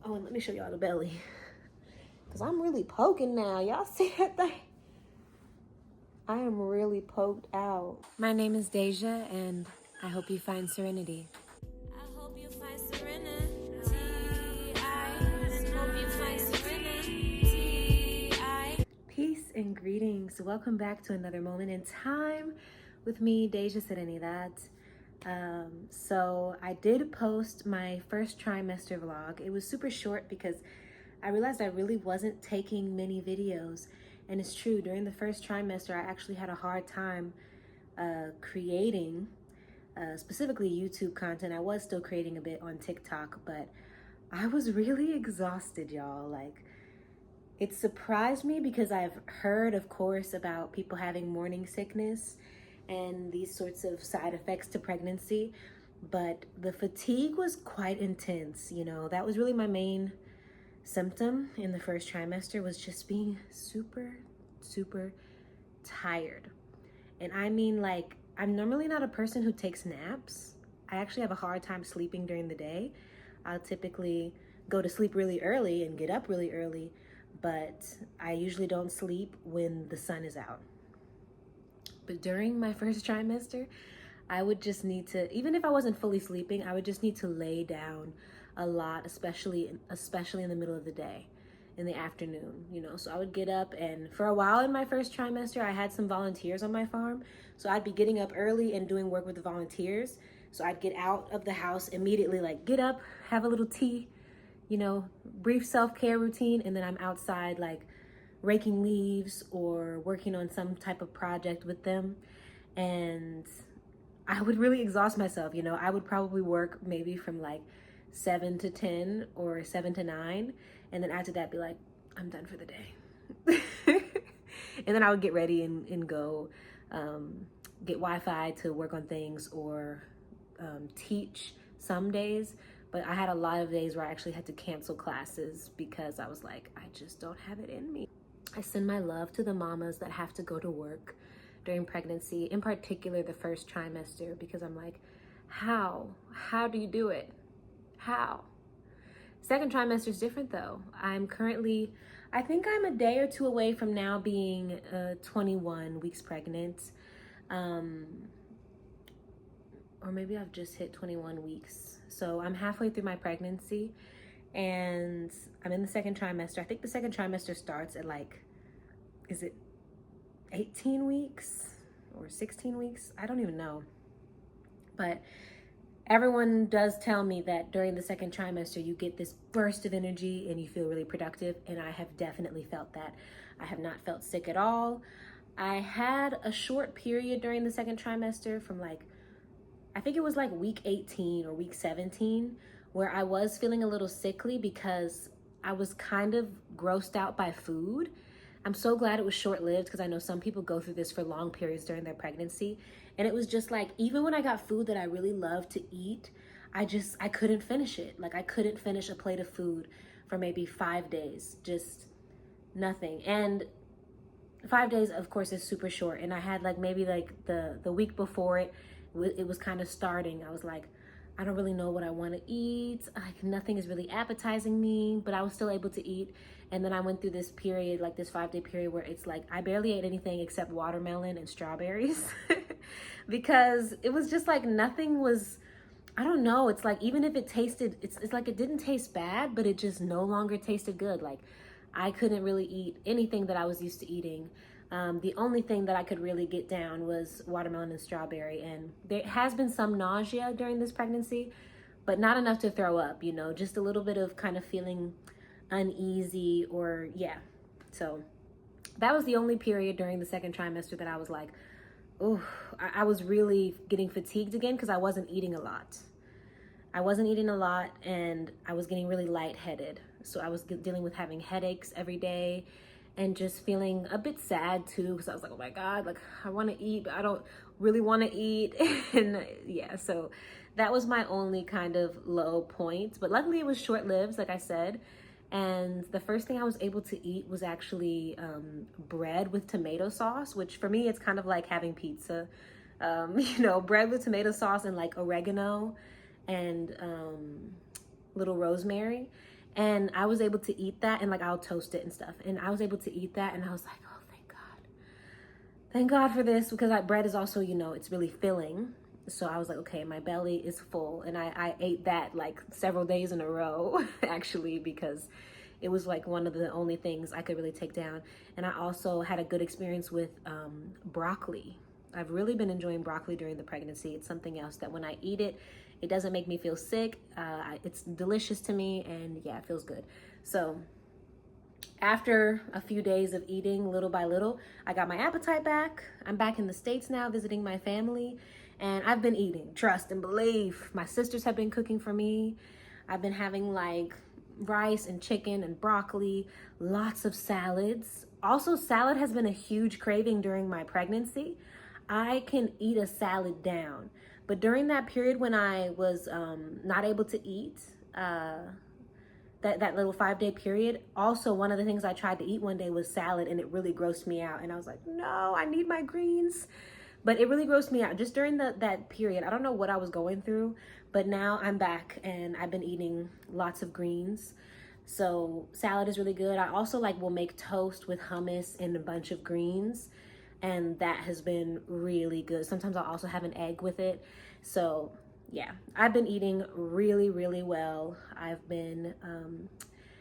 Oh, and let me show y'all the belly. Because I'm really poking now. Y'all see that thing? I am really poked out. My name is Deja, and I hope you find serenity. I hope you find serenity. I hope you find serenity. Peace and greetings. Welcome back to another moment in time with me, Deja Serenidad. So I did post my first trimester vlog. It was super short because I realized I really wasn't taking many videos. And it's true, during the first trimester, I actually had a hard time creating, specifically YouTube content. I was still creating a bit on TikTok, but I was really exhausted, y'all. Like, it surprised me because I've heard, of course, about people having morning sickness and these sorts of side effects to pregnancy, but the fatigue was quite intense. You know, that was really my main symptom in the first trimester, was just being super tired. And I mean, like, I'm normally not a person who takes naps. I actually have a hard time sleeping during the day. I'll typically go to sleep really early and get up really early, but I usually don't sleep when the sun is out. But during my first trimester, I would just need to, even if I wasn't fully sleeping, I would just need to lay down a lot, especially in the middle of the day, in the afternoon, you know. So I would get up, and for a while in my first trimester, I had some volunteers on my farm. So I'd be getting up early and doing work with the volunteers. So I'd get out of the house immediately, like get up, have a little tea, you know, brief self-care routine, and then I'm outside like raking leaves or working on some type of project with them. And I would really exhaust myself, you know. I would probably work maybe from like 7 to 10 or 7 to 9, and then after that be like, I'm done for the day. And then I would get ready and go get Wi-Fi to work on things or teach some days. But I had a lot of days where I actually had to cancel classes because I was like, I just don't have it in me. I send my love to the mamas that have to go to work during pregnancy, in particular the first trimester, because I'm like, how do you do it? How? Second trimester is different though. I'm currently, I think I'm a day or two away from now being 21 weeks pregnant. Or maybe I've just hit 21 weeks. So I'm halfway through my pregnancy and I'm in the second trimester. I think the second trimester starts at like, is it 18 weeks or 16 weeks? I don't even know. But everyone does tell me that during the second trimester, you get this burst of energy and you feel really productive. And I have definitely felt that. I have not felt sick at all. I had a short period during the second trimester from like, I think it was like week 18 or week 17, where I was feeling a little sickly because I was kind of grossed out by food. I'm so glad it was short-lived because I know some people go through this for long periods during their pregnancy. And it was just like, even when I got food that I really love to eat, I couldn't finish it. Like I couldn't finish a plate of food for maybe 5 days, just nothing. And 5 days, of course, is super short. And I had like maybe like the week before it was kind of starting. I was like, I don't really know what I want to eat. Like nothing is really appetizing me, but I was still able to eat. And then I went through this period, like this 5-day period, where it's like I barely ate anything except watermelon and strawberries because it was just like nothing was, I don't know. It's like, even if it tasted, it's like it didn't taste bad, but it just no longer tasted good. Like I couldn't really eat anything that I was used to eating. The only thing that I could really get down was watermelon and strawberry. And there has been some nausea during this pregnancy, but not enough to throw up, you know, just a little bit of kind of feeling uneasy or yeah. So that was the only period during the second trimester that I was like, oh, I was really getting fatigued again because I wasn't eating a lot. And I was getting really lightheaded. So I was dealing with having headaches every day and just feeling a bit sad too, because I was like, oh my God, like I want to eat, but I don't really want to eat. And yeah, so that was my only kind of low point. But luckily it was short-lived, like I said. And the first thing I was able to eat was actually bread with tomato sauce, which for me, it's kind of like having pizza. You know, bread with tomato sauce and like oregano and little rosemary. And I was able to eat that, and like I'll toast it and stuff. And I was able to eat that, and I was like, oh, thank God. Thank God for this, because like bread is also, you know, it's really filling. So I was like, okay, my belly is full. And I ate that like several days in a row, actually, because it was like one of the only things I could really take down. And I also had a good experience with broccoli. I've really been enjoying broccoli during the pregnancy. It's something else that when I eat it, it doesn't make me feel sick. It's delicious to me, and yeah, it feels good. So after a few days of eating little by little, I got my appetite back. I'm back in the States now visiting my family, and I've been eating, trust and believe. My sisters have been cooking for me. I've been having like rice and chicken and broccoli, lots of salads. Also, salad has been a huge craving during my pregnancy. I can eat a salad down, but during that period when I was not able to eat, that little 5-day period, also one of the things I tried to eat one day was salad, and it really grossed me out. And I was like, no, I need my greens. But it really grossed me out just during that period. I don't know what I was going through, but now I'm back and I've been eating lots of greens. So salad is really good. I also like will make toast with hummus and a bunch of greens, and that has been really good. Sometimes I'll also have an egg with it. So yeah, I've been eating really, really well. I've been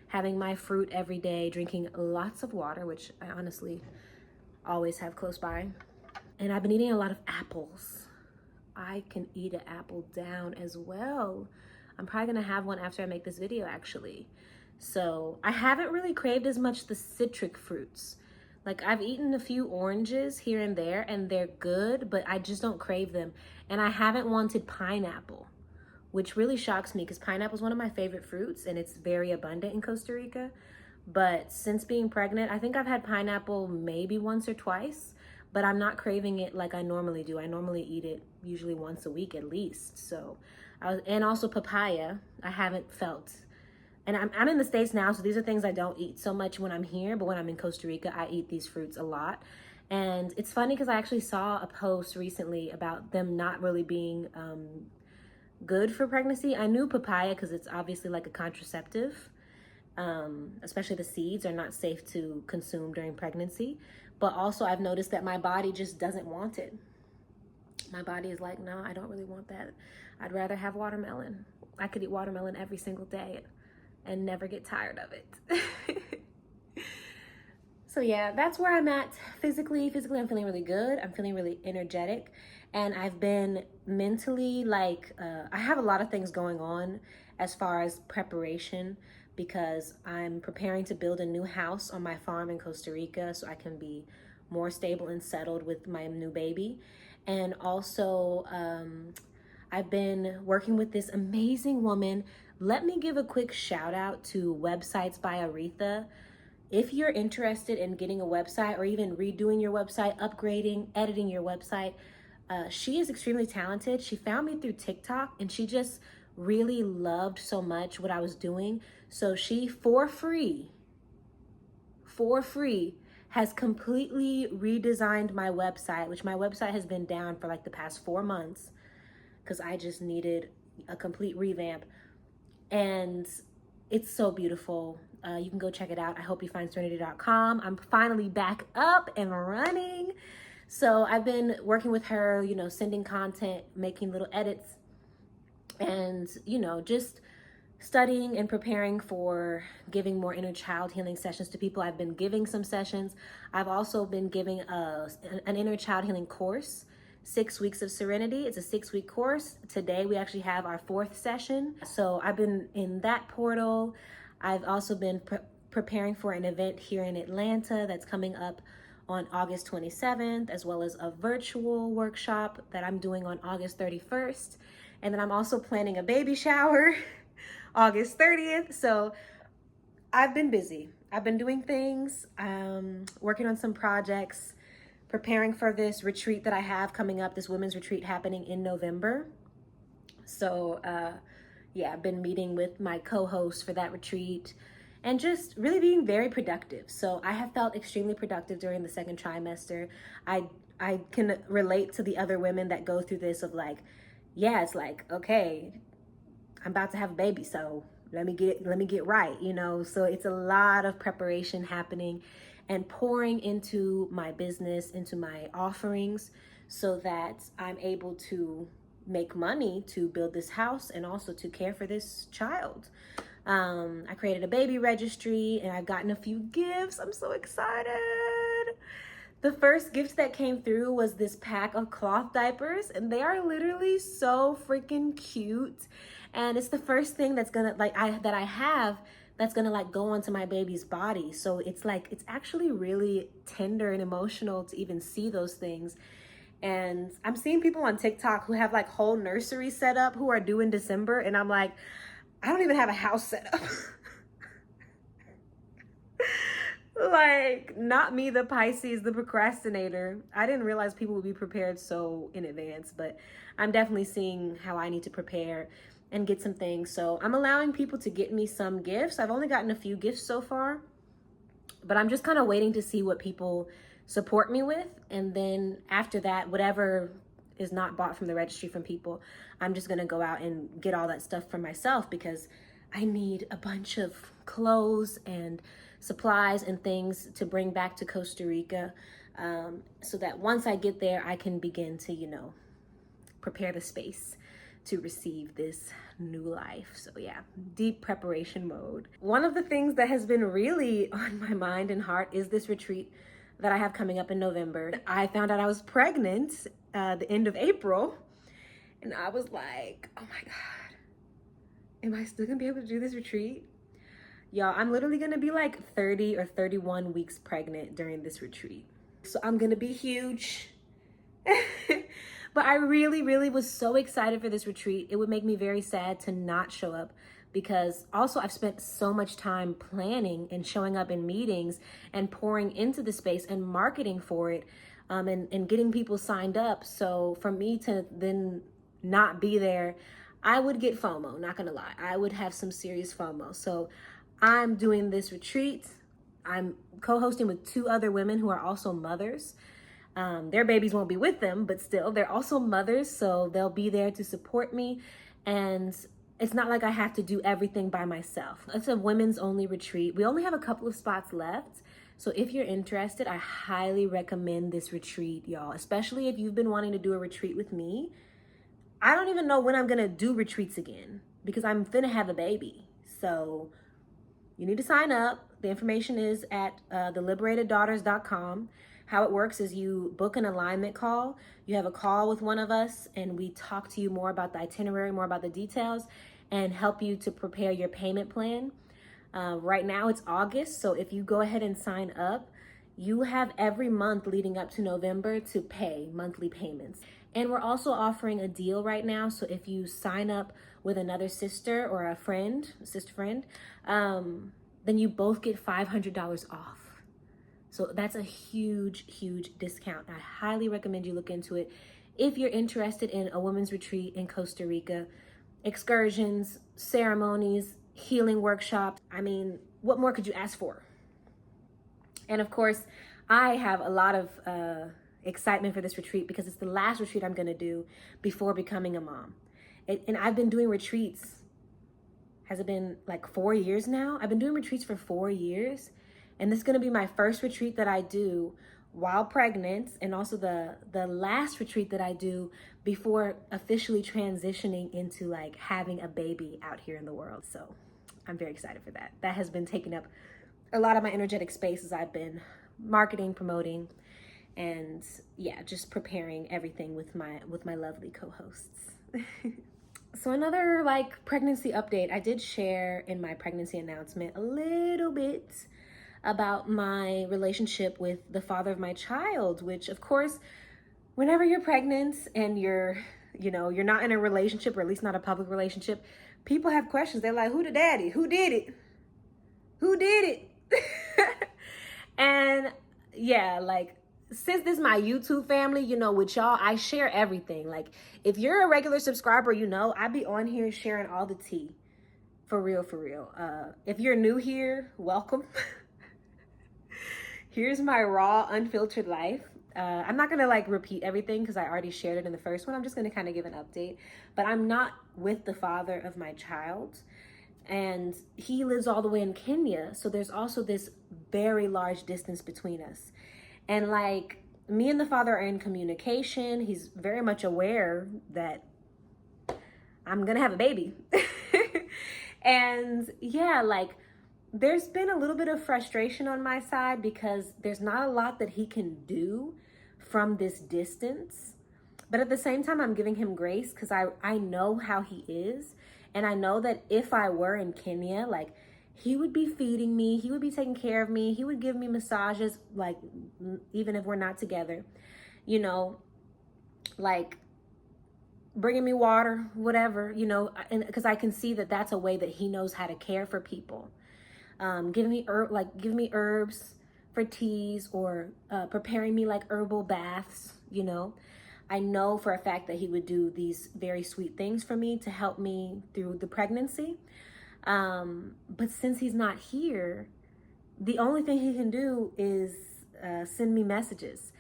having my fruit every day, drinking lots of water, which I honestly always have close by. And I've been eating a lot of apples. I can eat an apple down as well. I'm probably gonna have one after I make this video, actually. So I haven't really craved as much the citric fruits. Like I've eaten a few oranges here and there, and they're good, but I just don't crave them. And I haven't wanted pineapple, which really shocks me because pineapple is one of my favorite fruits and it's very abundant in Costa Rica. But since being pregnant, I think I've had pineapple maybe once or twice, but I'm not craving it like I normally do. I normally eat it usually once a week at least. So, and also papaya, I haven't felt. And I'm in the States now, so these are things I don't eat so much when I'm here, but when I'm in Costa Rica, I eat these fruits a lot. And it's funny because I actually saw a post recently about them not really being good for pregnancy. I knew papaya because it's obviously like a contraceptive, especially the seeds are not safe to consume during pregnancy. But also I've noticed that my body just doesn't want it. My body is like, no, I don't really want that. I'd rather have watermelon. I could eat watermelon every single day and never get tired of it. So yeah, that's where I'm at physically. Physically, I'm feeling really good. I'm feeling really energetic. And I've been mentally like, I have a lot of things going on as far as preparation, because I'm preparing to build a new house on my farm in Costa Rica so I can be more stable and settled with my new baby. And also, I've been working with this amazing woman. Let me give a quick shout out to Websites by Aretha. If you're interested in getting a website or even redoing your website, upgrading, editing your website, she is extremely talented. She found me through TikTok and she just really loved so much what I was doing. So she, for free, has completely redesigned my website, which my website has been down for like the past 4 months because I just needed a complete revamp. And it's so beautiful. You can go check it out. I hope you find Serenity.com. I'm finally back up and running. So I've been working with her, you know, sending content, making little edits, and, you know, just studying and preparing for giving more inner child healing sessions to people. I've been giving some sessions. I've also been giving an inner child healing course, 6 weeks of Serenity. It's a 6-week course. Today we actually have our 4th session. So I've been in that portal. I've also been preparing for an event here in Atlanta that's coming up on August 27th, as well as a virtual workshop that I'm doing on August 31st. And then I'm also planning a baby shower August 30th. So I've been busy. I've been doing things, working on some projects, preparing for this retreat that I have coming up, this women's retreat happening in November. So yeah, I've been meeting with my co-host for that retreat and just really being very productive. So I have felt extremely productive during the 2nd trimester. I can relate to the other women that go through this of like, yeah, it's like, okay, I'm about to have a baby, so let me get right, you know. So it's a lot of preparation happening and pouring into my business, into my offerings, so that I'm able to make money to build this house and also to care for this child. I created a baby registry and I've gotten a few gifts. I'm so excited. The first gift that came through was this pack of cloth diapers, and they are literally so freaking cute. And it's the first thing that's gonna that I have that's gonna like go onto my baby's body. So it's like, it's actually really tender and emotional to even see those things. And I'm seeing people on TikTok who have like whole nurseries set up who are due in December, and I'm like, I don't even have a house set up. Like, not me, the Pisces, the procrastinator. I didn't realize people would be prepared so in advance, but I'm definitely seeing how I need to prepare and get some things. So I'm allowing people to get me some gifts. I've only gotten a few gifts so far, but I'm just kind of waiting to see what people support me with. And then after that, whatever is not bought from the registry from people, I'm just going to go out and get all that stuff for myself, because I need a bunch of clothes and supplies and things to bring back to Costa Rica, so that once I get there, I can begin to, you know, prepare the space to receive this new life. So yeah, deep preparation mode. One of the things that has been really on my mind and heart is this retreat that I have coming up in November. I found out I was pregnant the end of April, and I was like, oh my God, am I still gonna be able to do this retreat? Y'all, I'm literally gonna be like 30 or 31 weeks pregnant during this retreat. So I'm gonna be huge. But I really, really was so excited for this retreat. It would make me very sad to not show up, because also I've spent so much time planning and showing up in meetings and pouring into the space and marketing for it, and getting people signed up. So for me to then not be there, I would get FOMO, not gonna lie. I would have some serious FOMO. So I'm doing this retreat. I'm co-hosting with 2 other women who are also mothers. Their babies won't be with them, but still, they're also mothers, so they'll be there to support me. And it's not like I have to do everything by myself. It's a women's only retreat. We only have a couple of spots left. So if you're interested, I highly recommend this retreat, y'all, especially if you've been wanting to do a retreat with me. I don't even know when I'm gonna do retreats again, because I'm finna have a baby. So you need to sign up. The information is at theliberateddaughters.com. How it works is you book an alignment call. You have a call with one of us, and we talk to you more about the itinerary, more about the details, and help you to prepare your payment plan. Right now it's August, so if you go ahead and sign up, you have every month leading up to November to pay monthly payments. And we're also offering a deal right now. So if you sign up with another sister or a friend, sister friend, then you both get $500 off. So that's a huge, huge discount. I highly recommend you look into it if you're interested in a women's retreat in Costa Rica, excursions, ceremonies, healing workshops. I mean, what more could you ask for? And of course, I have a lot of excitement for this retreat, because it's the last retreat I'm gonna do before becoming a mom. And I've been doing retreats, has it been like 4 years now? I've been doing retreats for 4 years. And this is gonna be my first retreat that I do while pregnant, and also the last retreat that I do before officially transitioning into like having a baby out here in the world. So I'm very excited for that. That has been taking up a lot of my energetic space as I've been marketing, promoting, and yeah, just preparing everything with my lovely co-hosts. So another like pregnancy update, I did share in my pregnancy announcement a little bit about my relationship with the father of my child, which of course, whenever you're pregnant and you're not in a relationship, or at least not a public relationship, people have questions. They're like, who the daddy? Who did it? Who did it? And yeah, like, since this is my YouTube family, with y'all, I share everything. Like, if you're a regular subscriber, I be on here sharing all the tea. For real, for real. If you're new here, welcome. Here's my raw, unfiltered life. I'm not gonna like repeat everything because I already shared it in the first one. I'm just gonna kind of give an update. But I'm not with the father of my child. And he lives all the way in Kenya. So there's also this very large distance between us. And like, me and the father are in communication. He's very much aware that I'm gonna have a baby. And yeah, like, there's been a little bit of frustration on my side because there's not a lot that he can do from this distance. But at the same time, I'm giving him grace because I know how he is. And I know that if I were in Kenya, like, he would be feeding me, he would be taking care of me, he would give me massages, like, even if we're not together, you know, like bringing me water, whatever, you know, and because I can see that that's a way that he knows how to care for people. Giving me herbs for teas, or preparing me like herbal baths, you know. I know for a fact that he would do these very sweet things for me to help me through the pregnancy. But since he's not here, the only thing he can do is send me messages.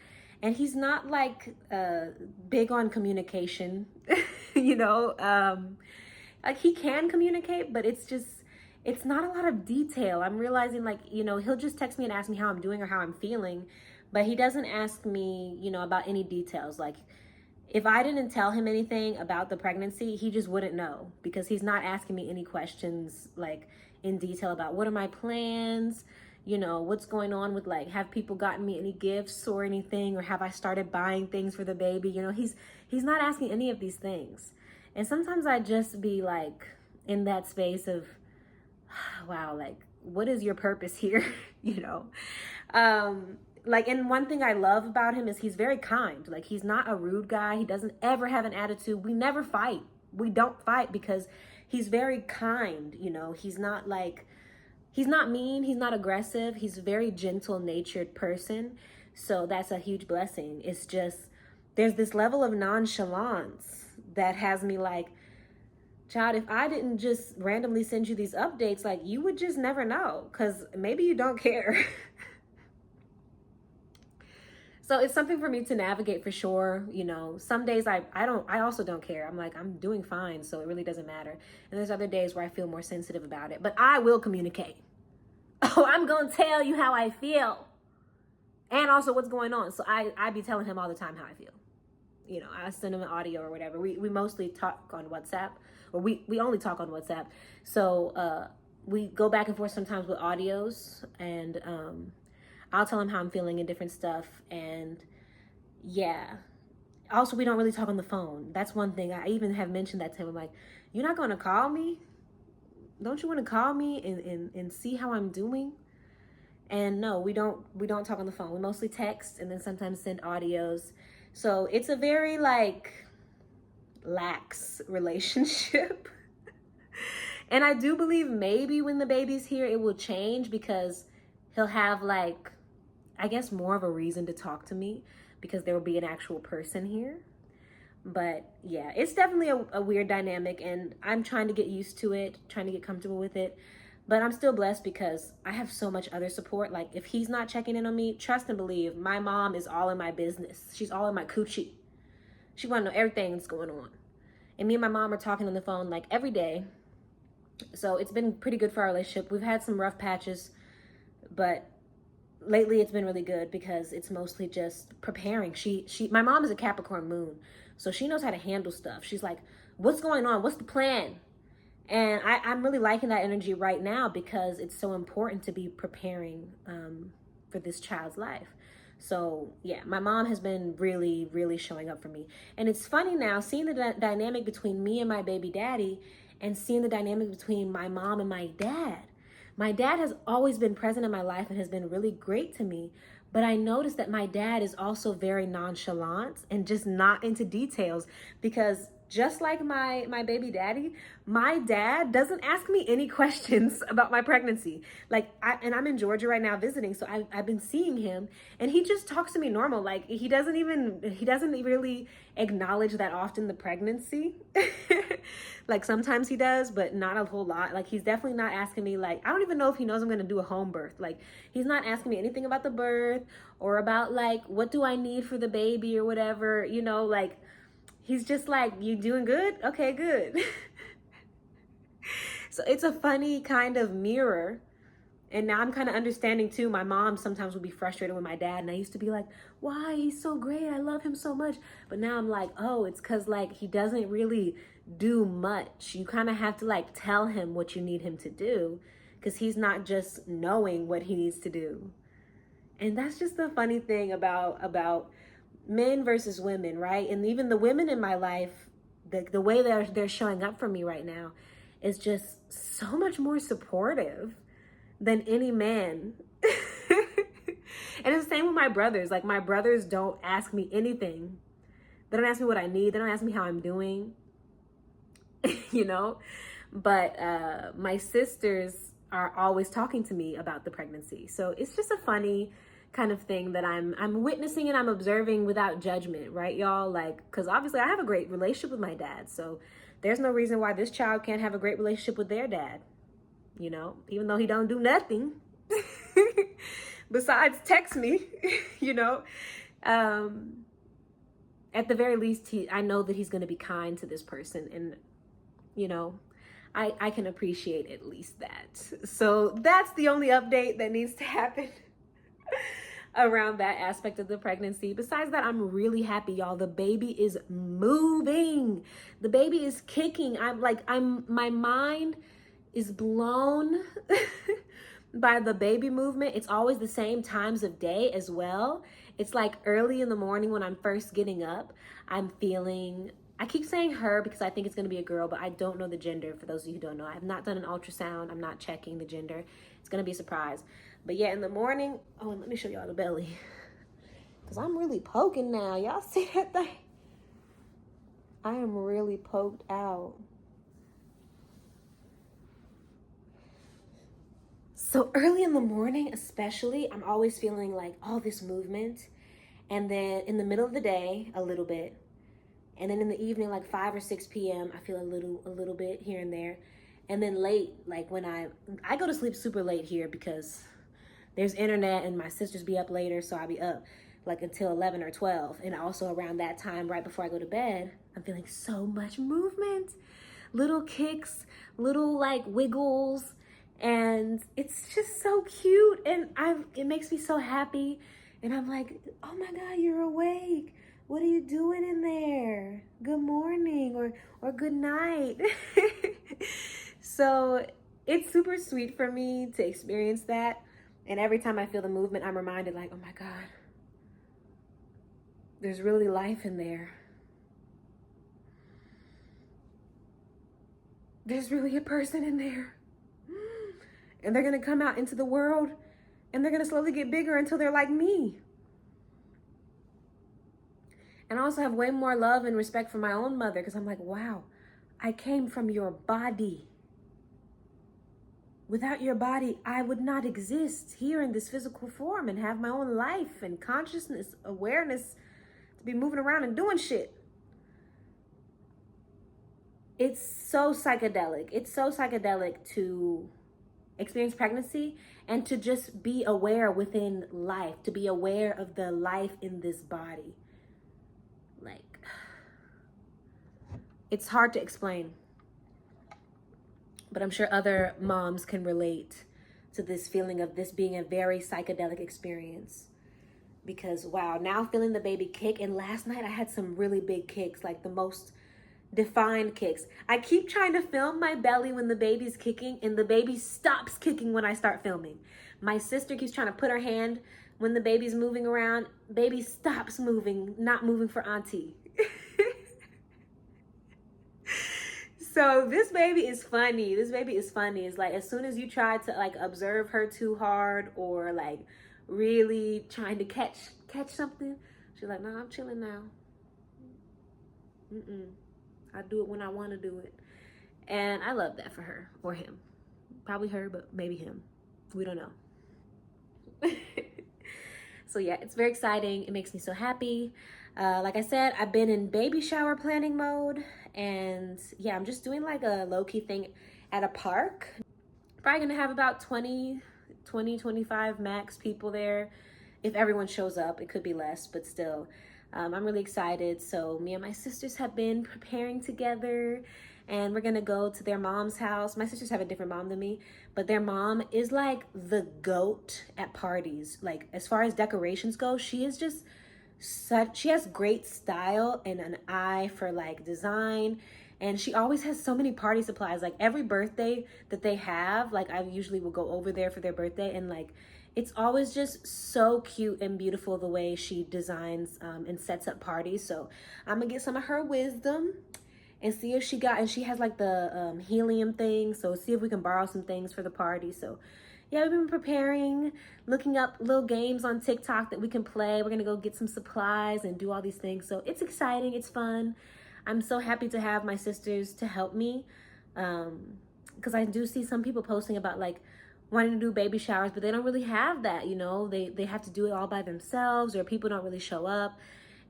And he's not like big on communication, you know. Like, he can communicate, but it's not a lot of detail. I'm realizing, like, you know, he'll just text me and ask me how I'm doing or how I'm feeling, but he doesn't ask me, you know, about any details. Like, if I didn't tell him anything about the pregnancy, he just wouldn't know, because he's not asking me any questions like in detail about what are my plans, you know, what's going on with, like, have people gotten me any gifts or anything, or have I started buying things for the baby? You know, he's not asking any of these things. And sometimes I just be like in that space of, wow, like, what is your purpose here? You know? Like, and one thing I love about him is he's very kind. Like, he's not a rude guy. He doesn't ever have an attitude. We never fight. We don't fight because he's very kind, you know. He's not mean, he's not aggressive. He's a very gentle-natured person. So that's a huge blessing. It's just, there's this level of nonchalance that has me like, child, if I didn't just randomly send you these updates, like, you would just never know, because maybe you don't care. So it's something for me to navigate for sure. You know, some days I also don't care. I'm like, I'm doing fine, so it really doesn't matter. And there's other days where I feel more sensitive about it, but I will communicate. Oh, I'm going to tell you how I feel. And also what's going on. So I be telling him all the time how I feel. You know, I send him an audio or whatever. We mostly talk on WhatsApp, or we only talk on WhatsApp. So we go back and forth sometimes with audios, and I'll tell him how I'm feeling and different stuff. And yeah, also we don't really talk on the phone. That's one thing. I even have mentioned that to him. I'm like, you're not going to call me? Don't you want to call me and see how I'm doing? And no, we don't talk on the phone. We mostly text and then sometimes send audios. So it's a very like lax relationship. And I do believe maybe when the baby's here, it will change, because he'll have, like, I guess, more of a reason to talk to me, because there will be an actual person here. But yeah, it's definitely a weird dynamic, and I'm trying to get used to it, trying to get comfortable with it. But I'm still blessed because I have so much other support. Like, if he's not checking in on me, trust and believe, my mom is all in my business. She's all in my coochie. She want to know everything that's going on. And me and my mom are talking on the phone like every day. So it's been pretty good for our relationship. We've had some rough patches, but lately it's been really good because it's mostly just preparing. My mom is a Capricorn moon, so she knows how to handle stuff. She's like, what's going on? What's the plan? And I'm really liking that energy right now because it's so important to be preparing for this child's life. So yeah, my mom has been really, really showing up for me. And it's funny now seeing the dynamic between me and my baby daddy, and seeing the dynamic between my mom and my dad. My dad has always been present in my life and has been really great to me. But I noticed that my dad is also very nonchalant and just not into details, because just like my baby daddy, my dad doesn't ask me any questions about my pregnancy. Like, I'm in Georgia right now visiting, so I've been seeing him, and he just talks to me normal. Like, he doesn't really acknowledge that often the pregnancy. Like, sometimes he does, but not a whole lot. Like, he's definitely not asking me, like, I don't even know if he knows I'm going to do a home birth. Like, he's not asking me anything about the birth or about, like, what do I need for the baby or whatever, you know, like, he's just like, you doing good? Okay, good. So it's a funny kind of mirror. And now I'm kind of understanding too. My mom sometimes would be frustrated with my dad, and I used to be like, why? He's so great. I love him so much. But now I'm like, oh, it's because like he doesn't really do much. You kind of have to like tell him what you need him to do, because he's not just knowing what he needs to do. And that's just the funny thing about men versus women, right? And even the women in my life, the way they're showing up for me right now is just so much more supportive than any man. And it's the same with my brothers. Like, my brothers don't ask me anything. They don't ask me what I need. They don't ask me how I'm doing, you know? But my sisters are always talking to me about the pregnancy. So it's just a funny kind of thing that I'm witnessing and I'm observing without judgment, right, y'all? Like, because obviously I have a great relationship with my dad. So there's no reason why this child can't have a great relationship with their dad, you know, even though he don't do nothing besides text me, you know. At the very least, I know that he's going to be kind to this person, and you know, I can appreciate at least that. So that's the only update that needs to happen around that aspect of the pregnancy. Besides that, I'm really happy, y'all. The baby is moving. The baby is kicking. My mind is blown by the baby movement. It's always the same times of day as well. It's like early in the morning when I'm first getting up. I'm feeling, I keep saying her because I think it's going to be a girl, but I don't know the gender. For those of you who don't know, I have not done an ultrasound. I'm not checking the gender. It's going to be a surprise. But yeah, in the morning, oh, and let me show y'all the belly, because I'm really poking now. Y'all see that thing? I am really poked out. So early in the morning, especially, I'm always feeling like all this movement. And then in the middle of the day, a little bit. And then in the evening, like 5 or 6 p.m., I feel a little bit here and there. And then late, like when I go to sleep super late here because there's internet and my sisters be up later. So I'll be up like until 11 or 12. And also around that time, right before I go to bed, I'm feeling so much movement. Little kicks, little like wiggles. And it's just so cute, and it makes me so happy. And I'm like, oh my God, you're awake. What are you doing in there? Good morning or good night. So it's super sweet for me to experience that. And every time I feel the movement, I'm reminded like, oh my God, there's really life in there. There's really a person in there. And they're going to come out into the world, and they're going to slowly get bigger until they're like me. And I also have way more love and respect for my own mother, because I'm like, wow, I came from your body. Without your body, I would not exist here in this physical form and have my own life and consciousness, awareness, to be moving around and doing shit. It's so psychedelic. It's so psychedelic to experience pregnancy and to just be aware within life, to be aware of the life in this body. Like, it's hard to explain, but I'm sure other moms can relate to this feeling of this being a very psychedelic experience. Because wow, now feeling the baby kick, and last night I had some really big kicks, like the most defined kicks. I keep trying to film my belly when the baby's kicking, and the baby stops kicking when I start filming. My sister keeps trying to put her hand when the baby's moving around. Baby stops moving, not moving for auntie. So this baby is funny. This baby is funny. It's like as soon as you try to like observe her too hard or like really trying to catch something, she's like, no, I'm chilling now. I do it when I want to do it. And I love that for her, or him. Probably her, but maybe him. We don't know. So yeah, it's very exciting. It makes me so happy. Like I said, I've been in baby shower planning mode. And yeah, I'm just doing like a low-key thing at a park. Probably gonna have about 25 max people there. If everyone shows up, it could be less, but still. I'm really excited. So me and my sisters have been preparing together, and we're gonna go to their mom's house. My sisters have a different mom than me, but their mom is like the goat at parties. Like, as far as decorations go, she is just she has great style and an eye for like design, and she always has so many party supplies. Like, every birthday that they have, like, I usually will go over there for their birthday, and like, it's always just so cute and beautiful the way she designs and sets up parties. So I'm gonna get some of her wisdom and see if and she has like the helium thing, so see if we can borrow some things for the party. So yeah, we've been preparing, looking up little games on TikTok that we can play. We're gonna go get some supplies and do all these things. So it's exciting, it's fun. I'm so happy to have my sisters to help me, because I do see some people posting about like wanting to do baby showers, but they don't really have that, you know. They have to do it all by themselves, or people don't really show up.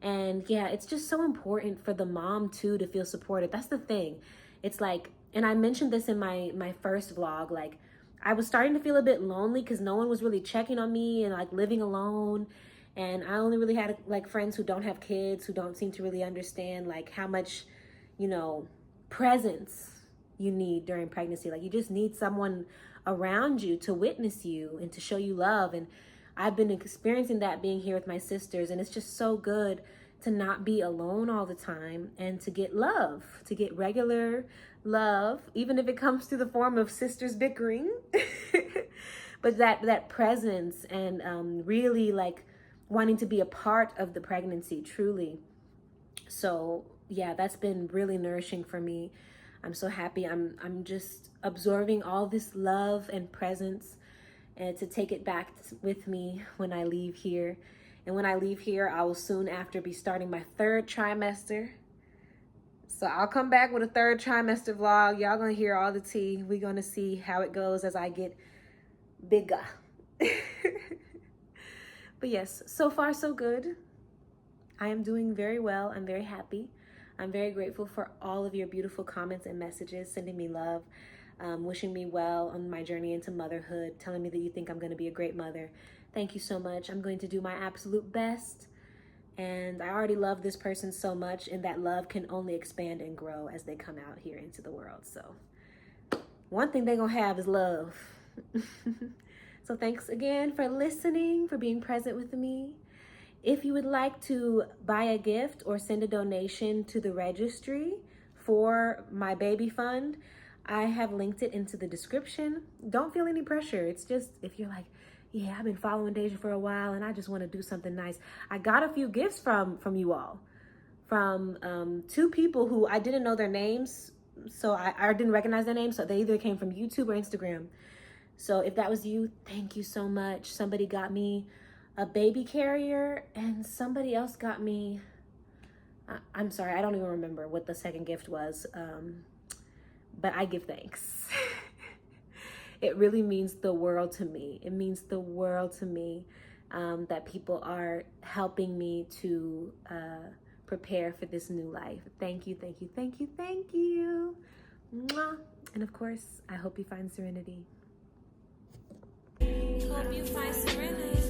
And yeah, it's just so important for the mom too to feel supported. That's the thing. It's like, and I mentioned this in my first vlog, like, I was starting to feel a bit lonely because no one was really checking on me, and like living alone. And I only really had like friends who don't have kids, who don't seem to really understand like how much, you know, presence you need during pregnancy. Like, you just need someone around you to witness you and to show you love. And I've been experiencing that being here with my sisters, and it's just so good to not be alone all the time and to get love, to get regular love, even if it comes to the form of sisters bickering. But that presence and really like wanting to be a part of the pregnancy, truly. So yeah, that's been really nourishing for me. I'm so happy. I'm just absorbing all this love and presence, and to take it back with me when I leave here. And when I leave here, I will soon after be starting my 3rd trimester. So I'll come back with a 3rd trimester vlog. Y'all gonna hear all the tea. We're gonna see how it goes as I get bigger. But yes, so far so good. I am doing very well. I'm very happy. I'm very grateful for all of your beautiful comments and messages, sending me love, wishing me well on my journey into motherhood, telling me that you think I'm going to be a great mother. Thank you so much. I'm going to do my absolute best. And I already love this person so much, and that love can only expand and grow as they come out here into the world. So one thing they're going to have is love. So thanks again for listening, for being present with me. If you would like to buy a gift or send a donation to the registry for my baby fund, I have linked it into the description. Don't feel any pressure. It's just, if you're like, yeah, I've been following Deja for a while and I just want to do something nice. I got a few gifts from you all, from 2 people who I didn't know their names. So I didn't recognize their names. So they either came from YouTube or Instagram. So if that was you, thank you so much. Somebody got me a baby carrier, and somebody else got me, I'm sorry, I don't even remember what the second gift was, but I give thanks. It really means the world to me. It means the world to me that people are helping me to prepare for this new life. Thank you, thank you, thank you, thank you. Mwah. And of course, I hope you find serenity. Hope you find serenity.